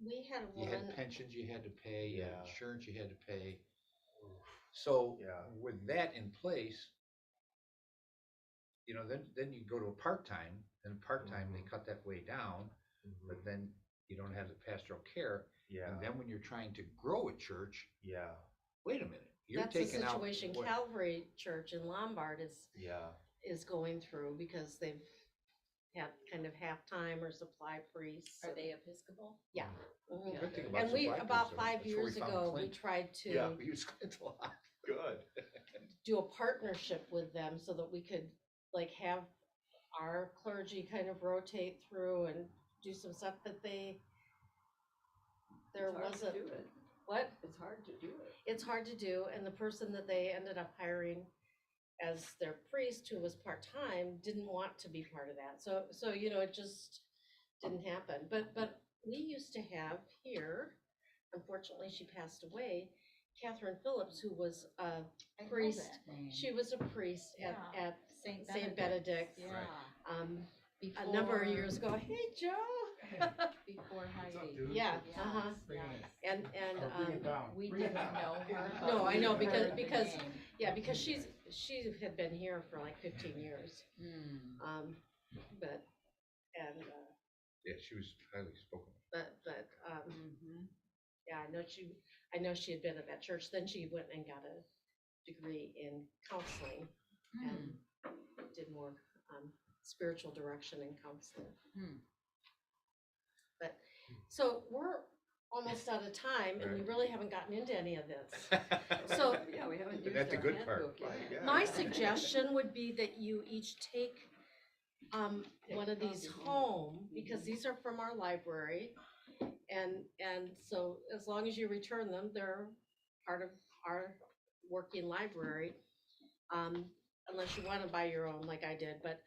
we had a You had woman, pensions you had to pay, you had Yeah. insurance you had to pay. So Yeah. with that in place, then you go to a part-time, and part-time, they cut that way down, but then you don't have the pastoral care. Yeah. And then when you're trying to grow a church, Yeah. wait a minute, you're that's the taking out. situation what- Calvary Church in Lombard Yeah. is going through because they've had kind of half-time or supply priests. Are they Episcopal? Yeah. Mhm. Good thing about And we, supply about priests, though, 5 that's where we years found ago, we Clint. tried to Yeah. We use Clint a lot. Good. do a partnership with them so that we could like have our clergy kind of rotate through and do some stuff, but there It's hard to wasn't, do it. what? It's hard to do it. It's hard to do, and the person that they ended up hiring as their priest, who was part-time, didn't want to be part of that, so it just didn't happen, but we used to have here, unfortunately, she passed away, Catherine Phillips, who was a I know priest. that name. She was a priest Yeah. at Saint Saint Benedict. Benedict, Yeah. a number of years ago. Hey, Joe. Before Heidi. Yeah, Yes, uh-huh. yes. And We didn't know her. but No, I we know, heard because- the because- name. yeah, because she had been here for like 15 years. Hmm. Yeah, she was highly spoken. Mhm. yeah, I know she had been at that church. Then she went and got a degree in counseling and did more spiritual direction and counseling. Hmm. But so we're almost out of time, and we really haven't gotten into any of this. So Yeah, we haven't And used that's a our good part. handbook, Right, yeah. My suggestion would be that you each take one of these home, because these are from our library. And so as long as you return them, they're part of our working library. Unless you wanna buy your own like I did, but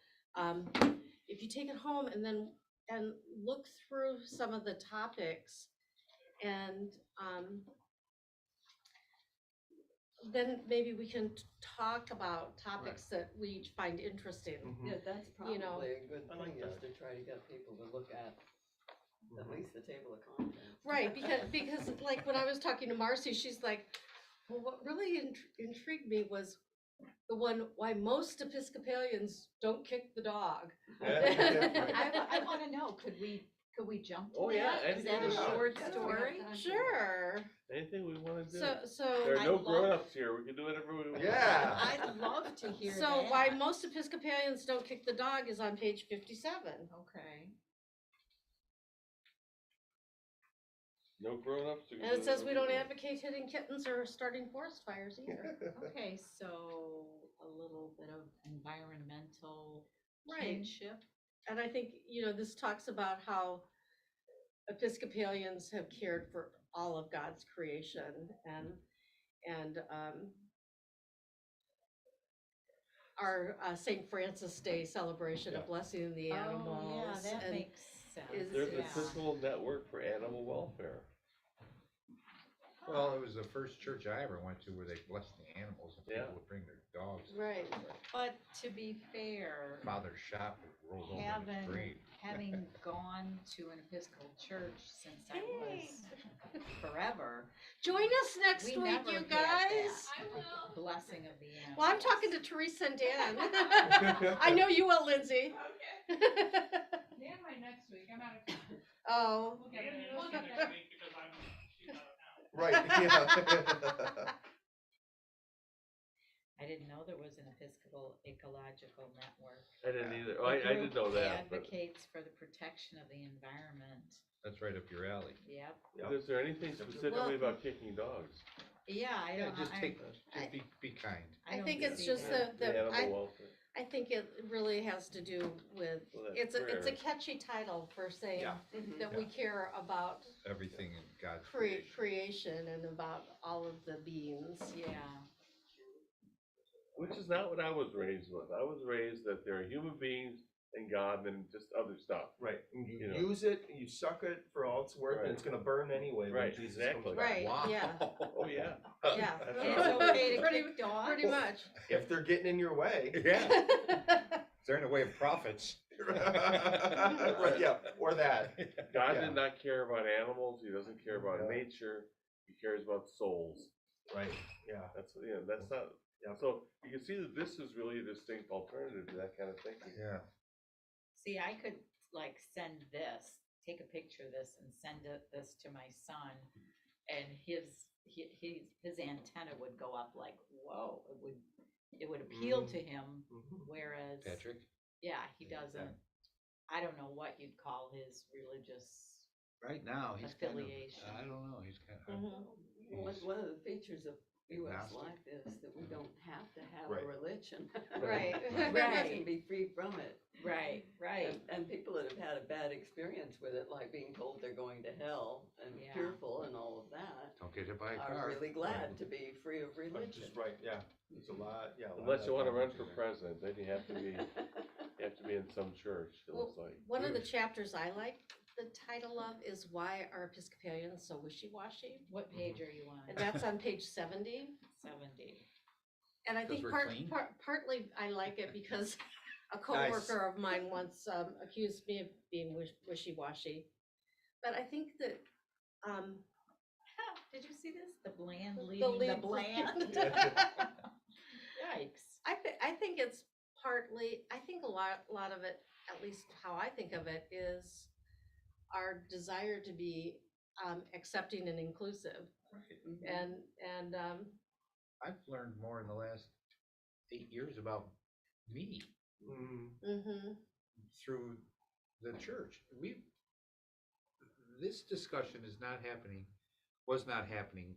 if you take it home and look through some of the topics and then maybe we can talk about topics that we each find interesting. Mhm. Yeah, that's You know, probably a good I like thing, is that. to try to get people to look at Mhm. least the table of contents. Right, because like when I was talking to Marcy, she's like, well, what really intrigued me was the one, why most Episcopalians don't kick the dog. I wanna know, could we jump to Oh, yeah, that? Is that a anything. short Yes, we have story? time for that. Sure, Anything we wanna do. so, There are I no love- grown-ups here, we can do whatever we want. Yeah. I'd love to hear that. so why most Episcopalians don't kick the dog is on page 57. Okay. No grown-ups. we can And it do says we whatever don't want. advocate hitting kittens or starting forest fires either. Okay, so a little bit of environmental Right. kinship. And I think, this talks about how Episcopalians have cared for all of God's creation and our St. Francis Day celebration of Yeah. blessing the animals. Oh, yeah, that and makes sense. There's a yeah. fiscal network for animal welfare. Well, it was the first church I ever went to where they blessed the animals and Yeah. people would bring their dogs. Right. But to be fair, Father's shop rolled over in the grave. having gone to an Episcopal church since I was forever, Join us next we week, never you had guys. that blessing of the animals. Well, I'm talking to Teresa and Dan. I know you will, Lindsay. Dan might next week, I'm out of town. Oh. We'll get there. We'll get there. Because she's out of town. Right, yeah. I didn't know there was an Episcopal Ecological Network. I didn't either, The I group did know that, but Advocates for the protection of the environment. That's right up your alley. Yep. Yep. is there anything specifically about kicking dogs? Yeah, I Yeah, don't. just I- take, I- just be kind. I I don't think it's see just that. the Animal I welfare. think it really has to do with, Well, that's it's a fair. catchy title for saying Yeah. Mhm. that we care about Everything in God's creation creation. and about all of the beings. Yeah. Which is not what I was raised with. I was raised that there are human beings and God and just other stuff. Right, and you You know. use it, and you suck it for all it's worth, Right. and it's gonna burn anyway when Right, Jesus exactly. comes back. Right, Wow. yeah, Oh, yeah. yeah. That's And it's right. okay to Pretty- kick dogs? Pretty much. If they're getting in your way. Yeah, they're in the way of prophets. Right, yeah, or that. God Yeah. did not care about animals, he doesn't care about Yeah. nature, he cares about souls. Right, yeah. That's not, Yeah. so you can see that this is really a distinct alternative to that kind of thinking. Yeah. See, I could like send this, take a picture of this and send this to my son, and his antenna would go up like, whoa, it would appeal to him, Mhm. whereas, Patrick? yeah, he doesn't, I don't know what you'd call his religious, Right now, he's kind of, Affiliation. I don't know, he's kind of, Mhm. One of the features of US Agnostic. life is that we don't have to have Right. a religion. Right. We Right. can be free from it. right, And people that have had a bad experience with it, like being told they're going to hell and Yeah. fearful and all of that, don't get hit by a are car. really glad to be free of That's religion. just right, yeah, there's a lot, yeah. a lot of Unless you that wanna run going for on. president, then you have to be in some church, it Well, looks like. one of the chapters I like the title of is Why Are Episcopalians So Wishy-Washy? what page are you on? And that's on page 70. 70. And I 'Cause think we're clean? partly I like it because a coworker of mine once accused me of being wishy-washy. But I think that Did you see this? The bland The leading the lead- bland. Yikes. I think it's partly, I think a lot of it, at least how I think of it, is our desire to be accepting and inclusive. Right. And I've learned more in the last 8 years about me mhm. through the church. This discussion is not happening, was not happening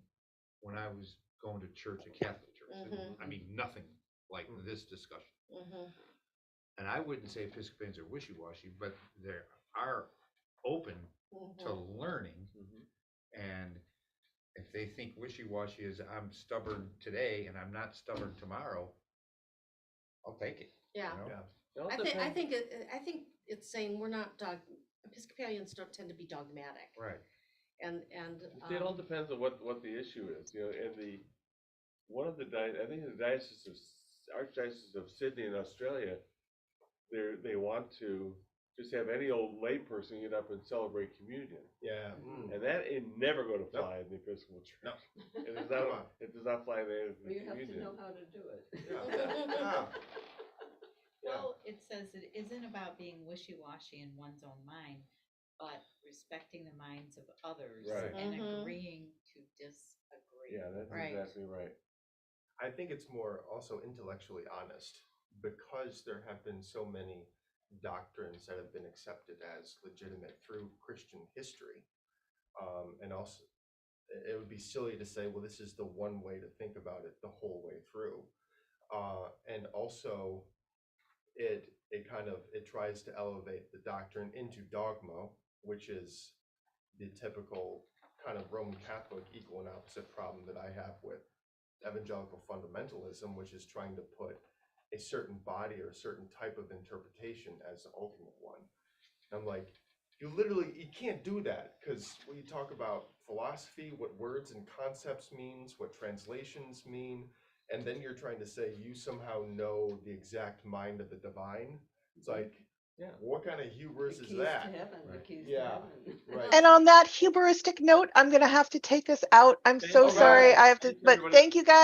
when I was going to church, a Catholic church. Mhm. I mean, nothing like this discussion. Mhm. And I wouldn't say Episcopalians are wishy-washy, but they are open to Mhm. learning. Mhm. And if they think wishy-washy is I'm stubborn today and I'm not stubborn tomorrow, I'll take it. Yeah. You know? Yeah. It all I depends- think it's saying we're not Episcopalians don't tend to be dogmatic, Right. and See, it all depends on what the issue is, and one of the I think the Archdiocese of Sydney in Australia, they want to just have any old layperson get up and celebrate communion. Yeah. And that ain't never gonna fly in the Episcopal Church. No. It does not fly in the Well, you have to communion. know how to do it. Yeah. Well, it says it isn't about being wishy-washy in one's own mind, but respecting the minds of others Right. and Mhm. agreeing to disagree. Yeah, that's Right. exactly right. I think it's more also intellectually honest because there have been so many doctrines that have been accepted as legitimate through Christian history. And also, it would be silly to say, well, this is the one way to think about it the whole way through. And also, it tries to elevate the doctrine into dogma, which is the typical kind of Roman Catholic equal and opposite problem that I have with evangelical fundamentalism, which is trying to put a certain body or a certain type of interpretation as the ultimate one. I'm like, you can't do that, because when you talk about philosophy, what words and concepts means, what translations mean, and then you're trying to say you somehow know the exact mind of the divine. It's like, Yeah. what kind of hubris The is keys that? to heaven, the Right. keys to Yeah. heaven. Right. And on that hubristic note, I'm gonna have to take us out. I'm Thank so you. sorry. I have to, Thanks, but everybody. thank you guys.